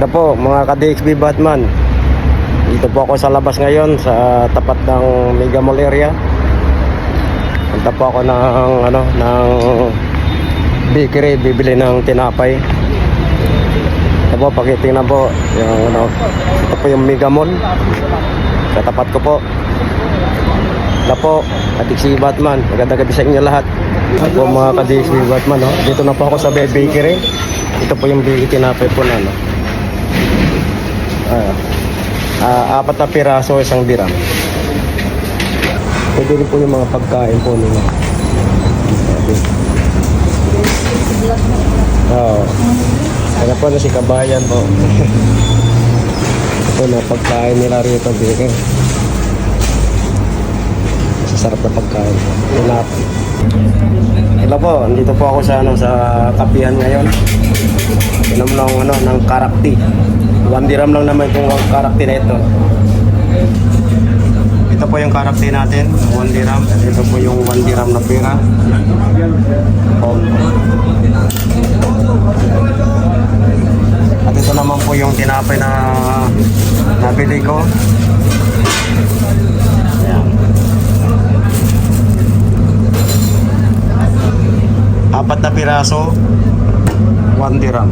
Ito po mga ka-DXB Batman. Dito po ako sa labas ngayon sa tapat ng Mega Mall area. Punta po ako ng bakery, bibili ng tinapay. Ito po, pakitingnan po yung ito po yung Mega Mall. Sa tapat ko po. Ito po, ka-DXB Batman. Magandang gabi sa inyo lahat. Ito po mga ka-DXB Batman, no? Dito na po ako sa bakery. Ito po yung tinapay po na, no? Apat na piraso, isang dirham. Pwede rin po yung mga pagkain po nila. Kaya po na si Kabayan po. Ito na pagkain nila rito. Masasarap na pagkain. Ito po, andito po ako sa kapihan ngayon. Inom ng karakti. 1 dirham lang naman itong karakti na ito. Ito po yung karakti natin, 1 dirham. Ito po yung 1 dirham na pera. At ito naman po yung tinapay na nabili ko. Ayan. 4 na piraso, 1 dirham.